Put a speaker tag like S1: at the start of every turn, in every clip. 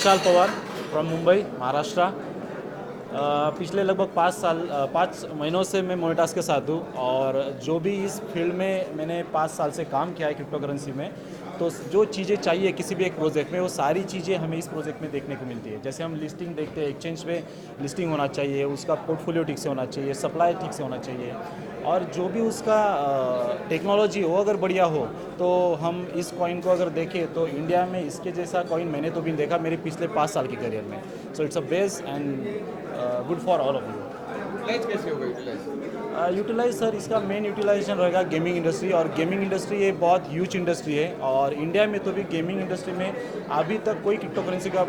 S1: विशाल Pawar from Mumbai Maharashtra. पिछले लगभग 5 महीनों से मैं मोनेटास के साथ हूँ और जो भी इस फील्ड में मैंने 5 साल से काम किया है क्रिप्टो करेंसी में, तो जो चीज़ें चाहिए किसी भी एक प्रोजेक्ट में वो सारी चीज़ें हमें इस प्रोजेक्ट में देखने को मिलती है। जैसे हम लिस्टिंग देखते हैं, एक्सचेंज पे लिस्टिंग होना चाहिए, उसका पोर्टफोलियो ठीक से होना चाहिए, सप्लाई ठीक से होना चाहिए, और जो भी उसका टेक्नोलॉजी हो अगर बढ़िया हो तो हम इस कॉइन को अगर देखें तो इंडिया में इसके जैसा कॉइन मैंने तो भी नहीं देखा मेरे पिछले 5 साल के करियर में। So it's a best and good for all of you.
S2: Utilize कैसे होगा यूटिलाइज?
S1: यूटिलाइज सर, इसका मेन यूटिलाइजेशन रहेगा गेमिंग इंडस्ट्री, और गेमिंग इंडस्ट्री ये बहुत ह्यूज इंडस्ट्री है और इंडिया में तो भी गेमिंग इंडस्ट्री में अभी तक कोई क्रिप्टो करेंसी का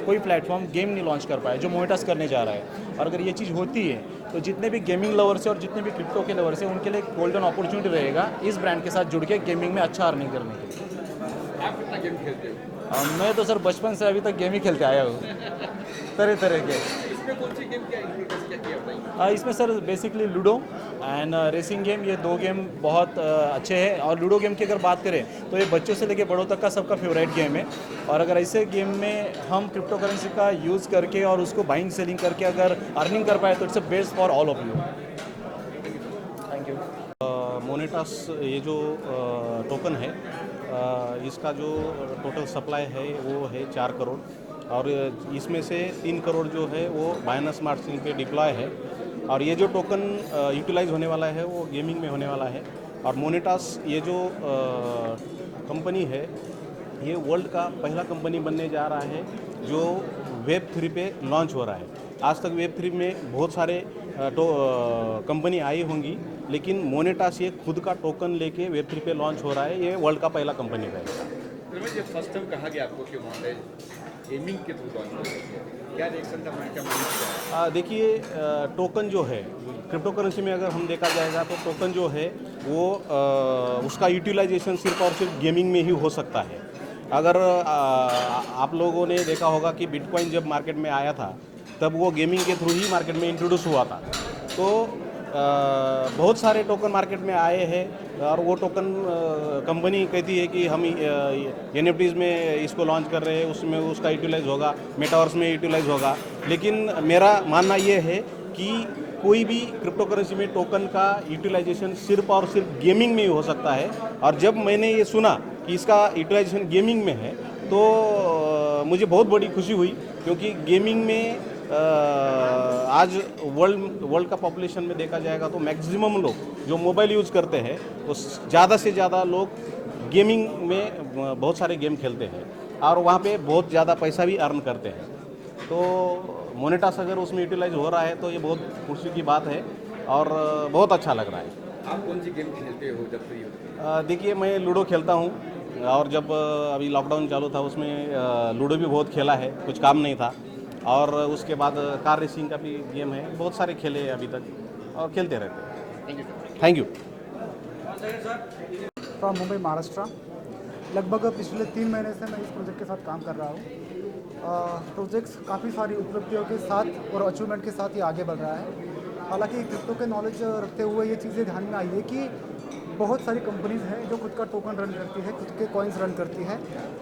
S1: कोई प्लेटफॉर्म गेम नहीं लॉन्च कर पाया जो मोनेटास करने जा रहा है। और अगर ये चीज़ होती है तो जितने भी गेमिंग लवर्स हैं और जितने भी क्रिप्टो के लवर्स हैं उनके लिए गोल्डन अपॉर्चुनिटी रहेगा इस ब्रांड के साथ जुड़ के गेमिंग में अच्छा अर्निंग करने के लिए।
S2: आप कितना गेम खेलते हो?
S1: मैं तो सर बचपन से अभी तक गेम ही खेलते आया हूँ तरह तरह के।
S2: इसमें कौन सी गेम क्या इंट्रोड्यूस किया बताइए?
S1: इसमें sir basically ludo and racing game, ये 2 गेम बहुत अच्छे हैं। और लूडो गेम की अगर बात करें तो ये बच्चों से लेकर बड़ों तक का सबका फेवरेट गेम है। और अगर ऐसे गेम में हम क्रिप्टो करेंसी का यूज़ करके और उसको बाइंग सेलिंग करके अगर अर्निंग कर पाए तो it's a best for all of you. Thank you.
S3: Monetas ये जो टोकन है, इसका जो टोटल सप्लाई है वो है 4 करोड़, और इसमें से 3 करोड़ जो है वो बाइनस स्मार्ट चेन पे डिप्लॉय है। और ये जो टोकन यूटिलाइज होने वाला है वो गेमिंग में होने वाला है। और मोनेटास ये जो कंपनी है ये वर्ल्ड का पहला कंपनी बनने जा रहा है जो वेब 3 पे लॉन्च हो रहा है। आज तक वेब 3 में बहुत सारे कंपनी आई होंगी, लेकिन मोनेटास ये खुद का टोकन लेके वेब 3 पे लॉन्च हो रहा है। ये वर्ल्ड का पहला कंपनी रहेगा।
S2: फिर ये फर्स्ट टाइम कहा गया आपको कि मोनेटाइज गेमिंग के थ्रू लॉन्च होगा, क्या रिएक्शन था मार्केट का?
S3: देखिए, टोकन जो है क्रिप्टो करेंसी में अगर हम देखा जाएगा तो टोकन जो है वो उसका यूटिलाइजेशन सिर्फ और सिर्फ गेमिंग में ही हो सकता है। अगर आप लोगों ने देखा होगा कि बिटकॉइन जब मार्केट में आया था तब वो गेमिंग के थ्रू ही मार्केट में इंट्रोड्यूस हुआ था। तो बहुत सारे टोकन मार्केट में आए हैं और वो टोकन कंपनी कहती है कि हम एनएफटीज़ में इसको लॉन्च कर रहे हैं, उसमें उसका यूटिलाइज होगा, मेटावर्स में यूटिलाइज होगा। लेकिन मेरा मानना ये है कि कोई भी क्रिप्टो करेंसी में टोकन का यूटिलाइजेशन सिर्फ और सिर्फ गेमिंग में ही हो सकता है। और जब मैंने ये सुना कि इसका यूटिलाइजेशन गेमिंग में है तो मुझे बहुत बड़ी खुशी हुई, क्योंकि गेमिंग में आज वर्ल्ड का पॉपुलेशन में देखा जाएगा तो मैक्सिमम लोग जो मोबाइल यूज़ करते हैं तो ज़्यादा से ज़्यादा लोग गेमिंग में बहुत सारे गेम खेलते हैं और वहाँ पे बहुत ज़्यादा पैसा भी अर्न करते हैं। तो मोनेटास अगर उसमें यूटिलाइज हो रहा है तो ये बहुत खुशी की बात है और बहुत अच्छा लग रहा है।
S2: आप कौन सी गेम खेलते हो जब फ्री होते
S3: देखिए, मैं लूडो खेलता हूँ और जब अभी लॉकडाउन चालू था उसमें लूडो भी बहुत खेला है, कुछ काम नहीं था। और उसके बाद कार रेसिंग का भी गेम है, बहुत सारे खेले हैं अभी तक और खेलते रहते हैं। Thank you.
S4: From Mumbai Maharashtra. लगभग पिछले 3 महीने से मैं इस प्रोजेक्ट के साथ काम कर रहा हूँ। प्रोजेक्ट्स काफ़ी सारी उपलब्धियों के साथ और अचीवमेंट के साथ ही आगे बढ़ रहा है। हालांकि क्रिप्टो के नॉलेज रखते हुए ये चीज़ें ध्यान में आई है कि बहुत सारी कंपनीज हैं जो खुद का टोकन रन करती है, खुद के कॉइन्स रन करती है,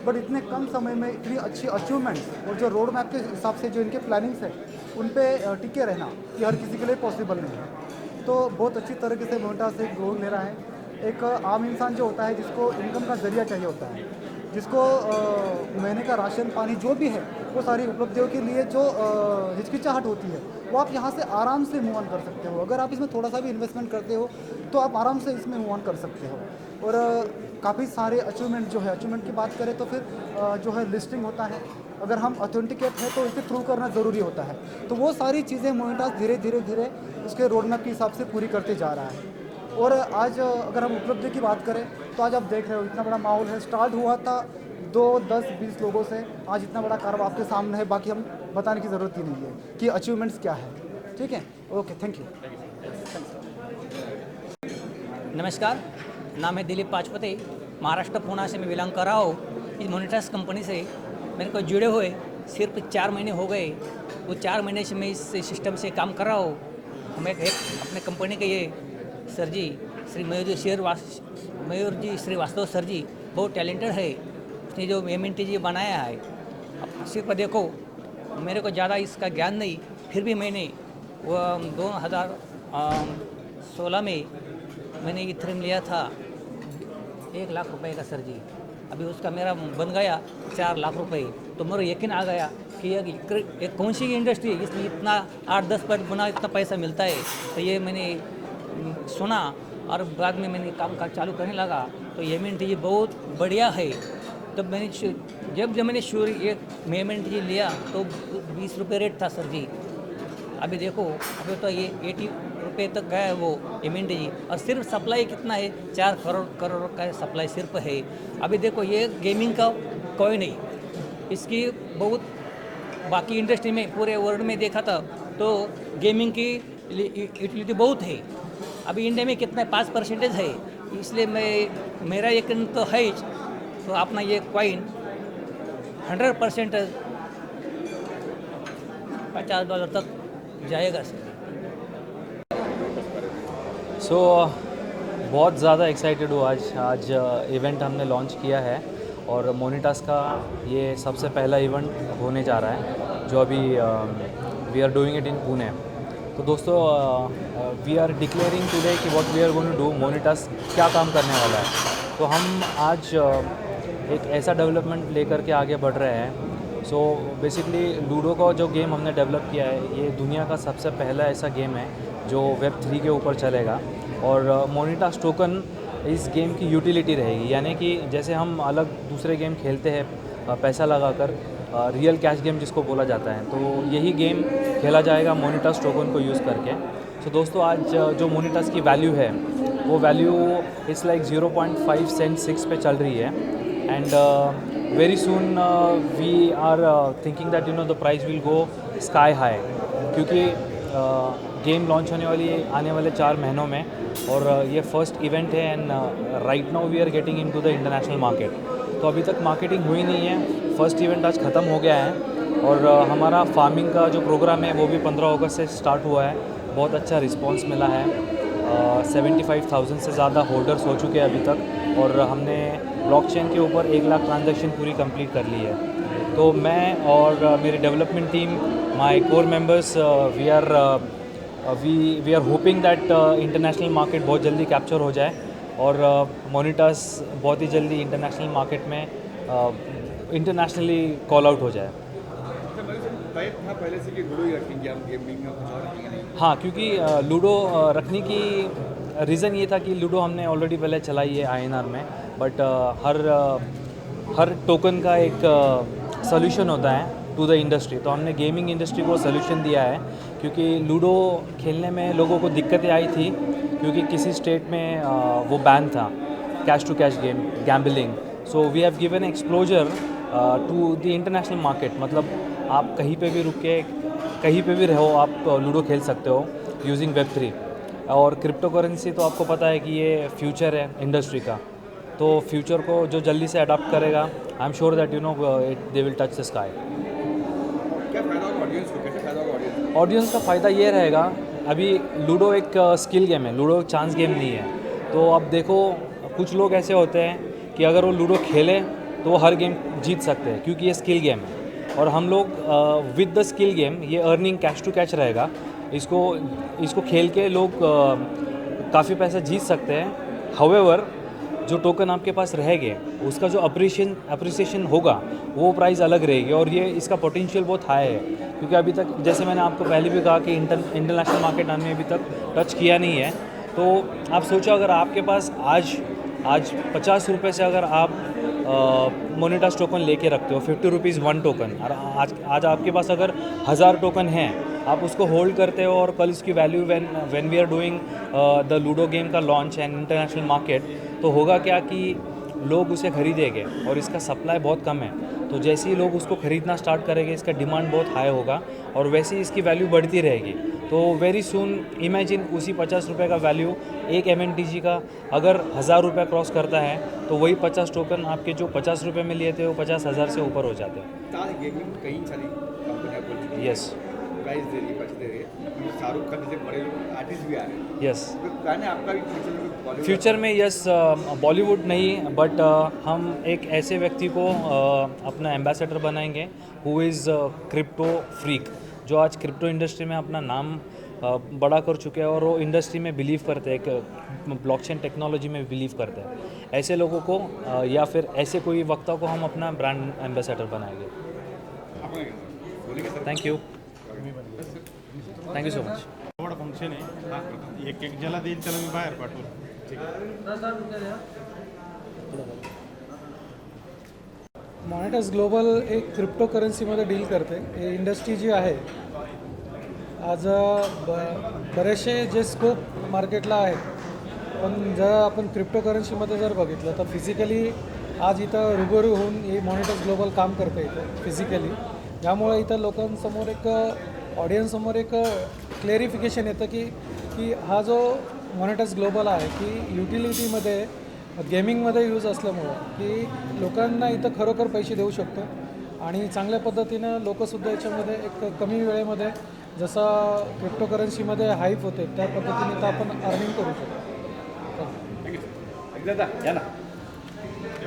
S4: बट इतने कम समय में इतनी अच्छी अचीवमेंट्स और जो रोड मैप के हिसाब से जो इनके प्लानिंग्स है उन पे टिके रहना ये हर किसी के लिए पॉसिबल नहीं है। तो बहुत अच्छी तरीके से मोनेटास एक ग्रोथ ले रहा है। एक आम इंसान जो होता है जिसको इनकम का जरिया चाहिए होता है, जिसको महीने का राशन पानी जो भी है वो सारी उपलब्धियों के लिए जो हिचकिचाहट होती है वो आप यहाँ से आराम से मूव ऑन कर सकते हो। अगर आप इसमें थोड़ा सा भी इन्वेस्टमेंट करते हो तो आप आराम से इसमें मूव ऑन कर सकते हो। और काफ़ी सारे अचीवमेंट जो है, अचीवमेंट की बात करें तो फिर जो है लिस्टिंग होता है, अगर हम ऑथेंटिकेट है तो इसे प्रूव करना ज़रूरी होता है। तो वो सारी चीज़ें मोनेटास धीरे धीरे धीरे उसके रोड मैप के हिसाब से पूरी करते जा रहा है। और आज अगर हम उपलब्धि की बात करें तो आज आप देख रहे हो इतना बड़ा माहौल है। स्टार्ट हुआ था 2, 10, 20 लोगों से, आज इतना बड़ा कारवा आपके सामने है। बाकी हम बताने की ज़रूरत ही नहीं है कि अचीवमेंट्स क्या है। ठीक है, ओके, थैंक यू।
S5: नमस्कार, नाम है दिलीप पाचपते, महाराष्ट्र पुणे से मैं बिलोंग कर रहा हूँ। इस मोनेटास कंपनी से मेरे को जुड़े हुए सिर्फ 4 महीने हो गए। वो 4 महीने से मैं इस सिस्टम से काम कर रहा हूँ। हमें एक अपने कंपनी के ये सर जी श्री मयूर जी श्रीवास्तव सर जी बहुत टैलेंटेड है। उसने जो MNTG बनाया है अब सिर्फ देखो, मेरे को ज़्यादा इसका ज्ञान नहीं, फिर भी मैंने वो 2016 में मैंने इथेरियम लिया था 1 लाख रुपए का सर जी। अभी उसका मेरा बन गया 4 लाख रुपए। तो मेरा यकीन आ गया कि ये कौन सी इंडस्ट्री है इसमें इतना 8-10% गुना इतना पैसा मिलता है। तो ये मैंने सुना और बाद में मैंने काम काज चालू करने लगा। तो ये बहुत बढ़िया है। तब मैंने जब मैंने ये मेमेंट ये लिया तो 20 रुपये रेट था सर जी। अभी देखो, अभी तो ये 80 रुपये तक गया है वो जी। और सिर्फ सप्लाई कितना है, 4 करोड़ का सप्लाई सिर्फ है। अभी देखो, ये गेमिंग का कोई नहीं, इसकी बहुत बाकी इंडस्ट्री में पूरे वर्ल्ड में देखा था तो गेमिंग की यूटिलिटी बहुत है। अभी इंडिया में कितना 5% है। इसलिए मेरा यकीन तो है तो अपना ये कॉइन 100% $50 तक जाएगा सर।
S1: सो बहुत ज़्यादा एक्साइटेड हूँ आज इवेंट हमने लॉन्च किया है और मोनिटास का ये सबसे पहला इवेंट होने जा रहा है जो अभी we are doing it in Pune. तो दोस्तों, वी आर डिक्लेयरिंग टुडे कि what we are going to do, Monetas क्या काम करने वाला है। तो हम आज एक ऐसा डेवलपमेंट लेकर के आगे बढ़ रहे हैं। सो बेसिकली लूडो का जो गेम हमने डेवलप किया है ये दुनिया का सबसे पहला ऐसा गेम है जो वेब 3 के ऊपर चलेगा। और मोनिटास टोकन इस गेम की यूटिलिटी रहेगी, यानी कि जैसे हम अलग दूसरे गेम खेलते हैं पैसा लगाकर, रियल कैश गेम जिसको बोला जाता है, तो यही गेम खेला जाएगा मोनिटास टोकन को यूज़ करके। सो दोस्तों, आज जो मोनिटास की वैल्यू है वो वैल्यू इट्स लाइक 0.5 सेंट 6 पे चल रही है। And very soon we are thinking that the price will go sky high, क्योंकि गेम लॉन्च होने वाली है आने वाले 4 महीनों में और ये फर्स्ट इवेंट है। And right now we are getting into the international market. तो अभी तक मार्केटिंग हुई नहीं है, फर्स्ट इवेंट आज ख़त्म हो गया है और हमारा फार्मिंग का जो प्रोग्राम है वो भी 15 अगस्त से स्टार्ट हुआ है। बहुत अच्छा रिस्पांस मिला है, 75,000 से ज़्यादा होल्डर्स हो चुके हैं अभी तक और हमने ब्लॉकचेन के ऊपर 1 लाख ट्रांजैक्शन पूरी कंप्लीट कर ली है। तो मैं और मेरी development team, my core members, we are hoping that international market बहुत जल्दी कैप्चर हो जाए और मोनिटास बहुत ही जल्दी इंटरनेशनल मार्केट में इंटरनेशनली कॉल आउट हो जाए।
S2: तय था पहले से कि लूडो ही रखेंगे हम, गेमिंग में कुछ और रखेंगे नहीं?
S1: हाँ, क्योंकि लूडो रखने की रीज़न ये था कि लूडो हमने ऑलरेडी पहले चलाई है INR में, बट हर टोकन का एक सोल्यूशन होता है टू द इंडस्ट्री। तो हमने गेमिंग इंडस्ट्री को सोल्यूशन दिया है, क्योंकि लूडो खेलने में लोगों को दिक्कतें आई थी क्योंकि किसी स्टेट में वो बैन था, cash to cash game, gambling. So we have given exposure to the international market. मतलब आप कहीं पे भी रुक के कहीं पे भी रहो, आप लूडो खेल सकते हो यूजिंग Web3। और क्रिप्टो करेंसी तो आपको पता है कि ये फ्यूचर है इंडस्ट्री का, तो फ्यूचर को जो जल्दी से अडॉप्ट करेगा, I am sure that they will touch the sky.
S2: क्या फ़ायदा होगा ऑडियंस को, कैसे फ़ायदा होगा ऑडियंस?
S1: ऑडियंस का फ़ायदा ये रहेगा, अभी लूडो एक स्किल गेम है, लूडो एक चांस गेम नहीं है। तो अब देखो, कुछ लोग ऐसे होते हैं कि अगर वो लूडो खेले तो वो हर गेम जीत सकते हैं क्योंकि ये स्किल गेम है। और हम लोग विद द स्किल गेम, ये अर्निंग कैश टू कैश रहेगा, इसको खेल के लोग काफ़ी पैसा जीत सकते हैं। हाउएवर जो टोकन आपके पास रहेंगे उसका जो अप्रिसिएशन होगा वो प्राइस अलग रहेगी और ये इसका पोटेंशियल बहुत हाई है, क्योंकि अभी तक जैसे मैंने आपको पहले भी कहा कि इंटरनेशनल मार्केट हमने अभी तक टच किया नहीं है। तो आप सोचो, अगर आपके पास आज 50 रुपये से अगर आप मोनिटास टोकन लेके रखते हो, 50 रुपीज़ 1 टोकन, और आज आपके पास अगर 1000 टोकन हैं, आप उसको होल्ड करते हो और कल इसकी value when we are doing the ludo game का लॉन्च एंड इंटरनेशनल मार्केट, तो होगा क्या कि लोग उसे खरीदेंगे और इसका सप्लाई बहुत कम है। तो जैसे ही लोग उसको ख़रीदना स्टार्ट करेंगे, इसका डिमांड बहुत हाई होगा और वैसे ही इसकी वैल्यू बढ़ती रहेगी। तो वेरी सून इमेजिन उसी 50 रुपये का वैल्यू एक MNTG का अगर 1000 रुपये क्रॉस करता है तो वही 50 टोकन आपके जो 50 रुपये में लिए थे वो 50,000 से ऊपर हो जाते हैं।
S2: आज गेमिंग कई सारी कंपनियां बोल चुकी हैं।
S1: यस,
S2: प्राइज दे रही है, पैसे दे रही है, शाहरुख खान जैसे बड़े आर्टिस्ट भी आ रहे हैं,
S1: यस
S2: तो कहना है आपका भी फ्यूचर में बॉलीवुड
S1: फ्यूचर में यस बॉलीवुड नहीं बट हम एक ऐसे व्यक्ति को अपना एम्बेसडर बनाएंगे हु इज़ क्रिप्टो फ्रीक, जो आज क्रिप्टो इंडस्ट्री में अपना नाम बड़ा कर चुके हैं और वो इंडस्ट्री में बिलीव करते हैं, एक ब्लॉकचेन टेक्नोलॉजी में बिलीव करते हैं। ऐसे लोगों को या फिर ऐसे कोई वक्ता को हम अपना ब्रांड एम्बेसडर बनाएंगे।
S2: बोलेंगे sir.
S1: Thank you so much.
S6: आवड फंक्शन आहे हा, एक ज्याला देईल त्याला मी बाहेर पाठवतो।
S7: मॉनिटास ग्लोबल एक क्रिप्टो करन्सीमध्ये डील करते। ही इंडस्ट्री जी आहे आज बरेचसे जे स्कोप मार्केटला आहेत, पण जर आपण क्रिप्टो करन्सीमध्ये जर बघितलं तर फिजिकली आज इथं रुबरू होऊन ही मॉनिटास ग्लोबल काम करते इथं फिजिकली, त्यामुळे इथं लोकांसमोर एक ऑडियन्ससमोर एक क्लेरिफिकेशन येतं की हा जो मॉनिटास ग्लोबल आहे की युटिलिटीमध्ये गेमिंगमध्ये यूज असल्यामुळं की लोकांना इथं खरोखर पैसे देऊ शकतो आणि चांगल्या पद्धतीनं लोकंसुद्धा याच्यामध्ये एक कमी वेळेमध्ये जसं क्रिप्टो करन्सीमध्ये हाईप होते त्या पद्धतीने तर आपण अर्निंग करू शकतो।
S2: दादा या ना,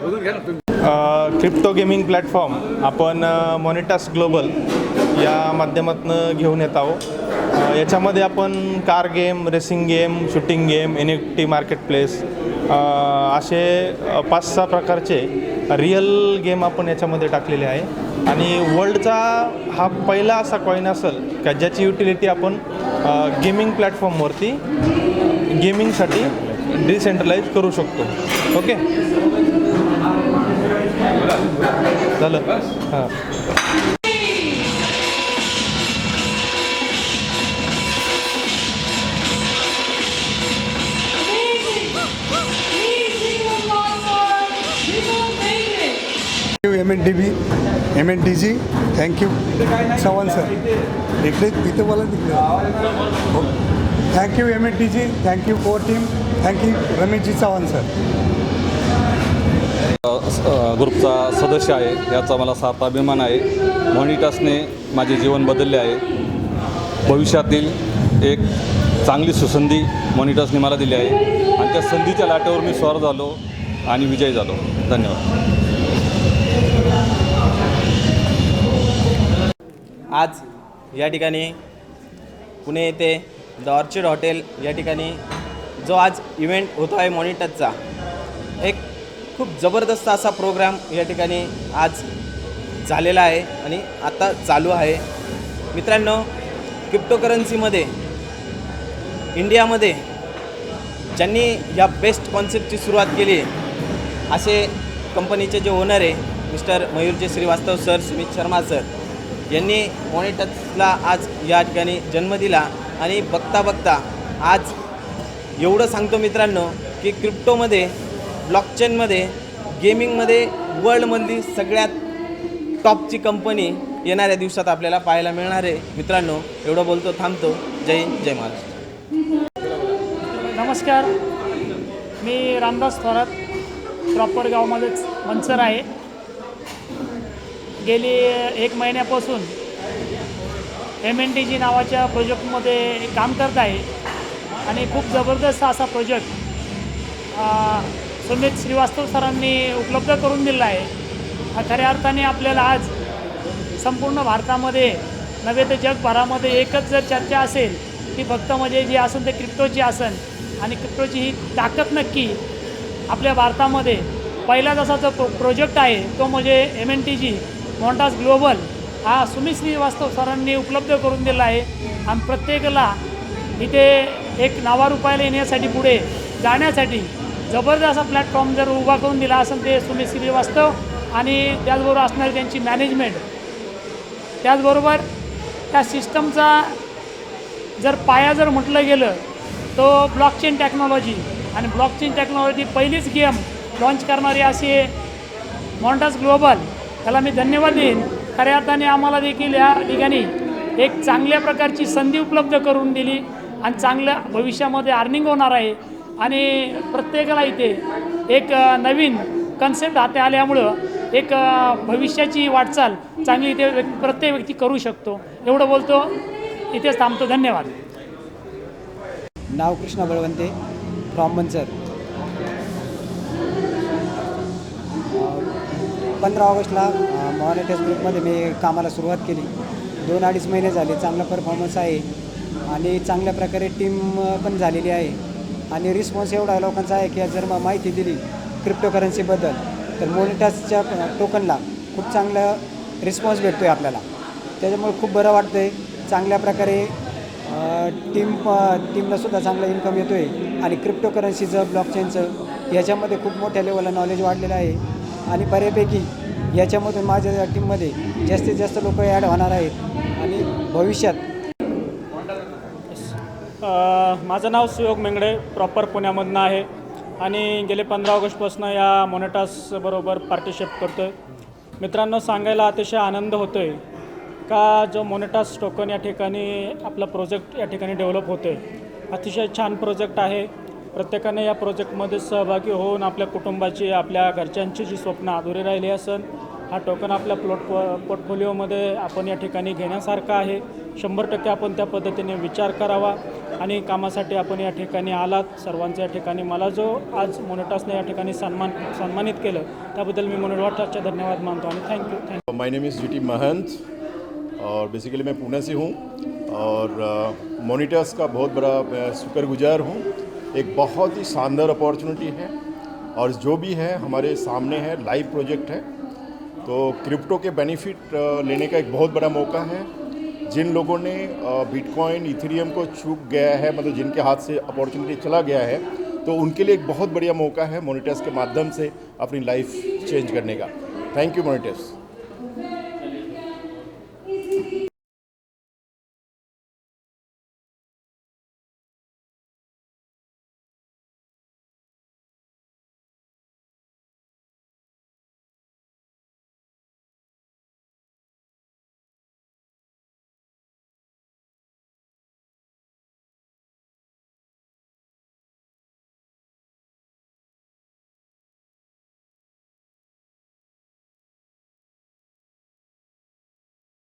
S2: बोलून घ्या ना तुम्ही।
S3: क्रिप्टो गेमिंग प्लॅटफॉर्म आपण मॉनिटास ग्लोबल या माध्यमातून घेऊन येत आहोत। याच्यामध्ये आपण car game, racing game, shooting game, NFT market place असे 5-6 प्रकारचे रिअल गेम आपण याच्यामध्ये टाकलेले आहे आणि वर्ल्डचा हा पहिला असा कॉईन असेल का ज्याची युटिलिटी आपण गेमिंग प्लॅटफॉर्मवरती गेमिंगसाठी डिसेंट्रलाइज करू शकतो। ओके झालं हां।
S8: MNDG, thank you Chavan sir, इकडे तिथे बोला तिकडे। Thank you MNDG, thank you core team, thank you Rameshji Chavan sir.
S9: ग्रुपचा सदस्य आहे याचा मला सार्थ अभिमान आहे। मॉनिटासने माझे जीवन बदलले आहे। भविष्यातील एक चांगली सुसंधी मॉनिटासने मला दिली आहे आणि त्या संधीच्या लाटेवर मी स्वार झालो आणि विजयी झालो। धन्यवाद।
S10: आज या ठिकाणी पुणे येथे द ऑर्चिड हॉटेल या ठिकाणी जो आज इव्हेंट होतो आहे मॉनिटासचा, एक खूप जबरदस्त असा प्रोग्राम या ठिकाणी आज झालेला आहे आणि आता चालू आहे। मित्रांनो, क्रिप्टोकरन्सीमध्ये इंडियामध्ये ज्यांनी या बेस्ट कॉन्सेप्टची सुरुवात केली असे कंपनीचे जे ओनर आहे mister Mayurji Shrivastava sir, Sumit Sharma sir यांनी मॉनिटासला आज या ठिकाणी जन्म दिला आणि बघता बघता आज एवढं सांगतो मित्रांनो की क्रिप्टोमध्ये, ब्लॉकचेनमध्ये, गेमिंगमध्ये वर्ल्डमधली सगळ्यात टॉपची कंपनी येणाऱ्या दिवसात आपल्याला पाहायला मिळणार आहे। मित्रांनो, एवढं बोलतो, थांबतो। जय हिंद, जय महाराष्ट्र।
S11: नमस्कार, मी रामदास थोरात, प्रॉपर गावामध्येच मनसर आहे। गेली 1 महिन्यापासून MNDG नावाच्या प्रोजेक्टमध्ये काम करत आहे आणि खूप जबरदस्त असा प्रोजेक्ट सुमित श्रीवास्तव सरांनी उपलब्ध करून दिला आहे। खऱ्या अर्थाने आपल्याला आज संपूर्ण भारतामध्ये नव्हे तर जगभरामध्ये एकच जर चर्चा असेल ती फक्त म्हणजे जी असेल ते क्रिप्टोची असेल आणि क्रिप्टोची ही ताकद नक्की आपल्या भारतामध्ये पहिला जसा जो प्रोजेक्ट आहे तो म्हणजे MNDG मॉनिटास ग्लोबल हा सुमित श्रीवास्तव सरांनी उपलब्ध करून दिला आहे आणि प्रत्येकाला इथे एक नावारूपायला येण्यासाठी, पुढे जाण्यासाठी जबरदस्त असा प्लॅटफॉर्म जर उभा करून दिला असेल ते सुमित श्रीवास्तव आणि त्याचबरोबर असणारी त्यांची मॅनेजमेंट। त्याचबरोबर त्या सिस्टमचा जर पाया जर म्हटलं गेलं तो ब्लॉकचेन टेक्नॉलॉजी आणि ब्लॉकचेन टेक्नॉलॉजी पहिलीच गेम लॉन्च करणारी अशी मॉनिटास ग्लोबल, त्याला मी धन्यवाद देईन। खऱ्या अर्थाने आम्हाला देखील या ठिकाणी एक चांगल्या प्रकारची संधी उपलब्ध करून दिली आणि चांगल्या भविष्यामध्ये अर्निंग होणार आहे आणि प्रत्येकाला इथे एक नवीन कन्सेप्ट हाती आल्यामुळं एक भविष्याची वाटचाल चांगली इथे प्रत्येक व्यक्ती करू शकतो। एवढं बोलतो, इथेच थांबतो. धन्यवाद.
S12: नाव कृष्णा बळवंते फ्रॉम मंचर. 15 ऑगस्टला मॉनिटर्स ग्रुपमध्ये मी कामाला सुरुवात केली. 2-2.5 महिने झाले. चांगला परफॉर्मन्स आहे आणि चांगल्या प्रकारे टीम पण झालेली आहे आणि रिस्पॉन्स एवढा लोकांचा आहे की जर माहिती दिली क्रिप्टोकरन्सीबद्दल तर मोनिटासच्या टोकनला खूप चांगला रिस्पॉन्स भेटतो आहे आपल्याला. त्याच्यामुळे खूप बरं वाटतं आहे. चांगल्या प्रकारे टीमलासुद्धा चांगला इन्कम येतो आहे आणि क्रिप्टोकरन्सीचं ब्लॉकचेनचं याच्यामध्ये खूप मोठ्या लेवलला नॉलेज वाढलेलं आहे आणि बऱ्यापैकी याच्यामधून माझ्या टीममध्ये जास्तीत जास्त लोक ॲड होणार आहेत आणि भविष्यात.
S13: माझं नाव सुयोग मेंगडे, प्रॉपर पुण्यामधनं आहे आणि गेले 15 ऑगस्टपासून या मोनेटासबरोबर पार्टिसिपेट करतो आहे. मित्रांनो, सांगायला अतिशय आनंद होतो आहे का जो मोनेटास टोकन या ठिकाणी आपला प्रोजेक्ट या ठिकाणी डेव्हलप होतो आहे. अतिशय छान प्रोजेक्ट आहे. प्रत्येकाने या प्रोजेक्टमध्ये सहभागी होऊन आपल्या कुटुंबाची, आपल्या घरच्यांची जी स्वप्न अधुरी राहिली असेल, हा टोकन आपल्या पोर्टफोलिओमध्ये आपण या ठिकाणी घेण्यासारखा आहे. 100% आपण त्या पद्धतीने विचार करावा आणि कामासाठी आपण या ठिकाणी आलात. सर्वांचं या ठिकाणी मला जो आज मोनेटासने या ठिकाणी सन्मानित केलं त्याबद्दल मी मोनेटासचा धन्यवाद मानतो आणि thank you.
S14: My name is GT महंत और बेसिकली मैं पुणे से हूँ और मोनिटर्स का बहुत बड़ा मैं शुक्रगुजार हूँ. एक बहुत ही शानदार अपॉर्चुनिटी है और जो भी है हमारे सामने है, लाइव प्रोजेक्ट है. तो क्रिप्टो के बेनिफिट लेने का एक बहुत बड़ा मौका है. जिन लोगों ने बिटकॉइन, इथेरियम को चूक गया है, मतलब जिनके हाथ से अपॉर्चुनिटी चला गया है, तो उनके लिए एक बहुत बढ़िया मौका है मोनिटर्स के माध्यम से अपनी लाइफ चेंज करने का. Thank you monitors.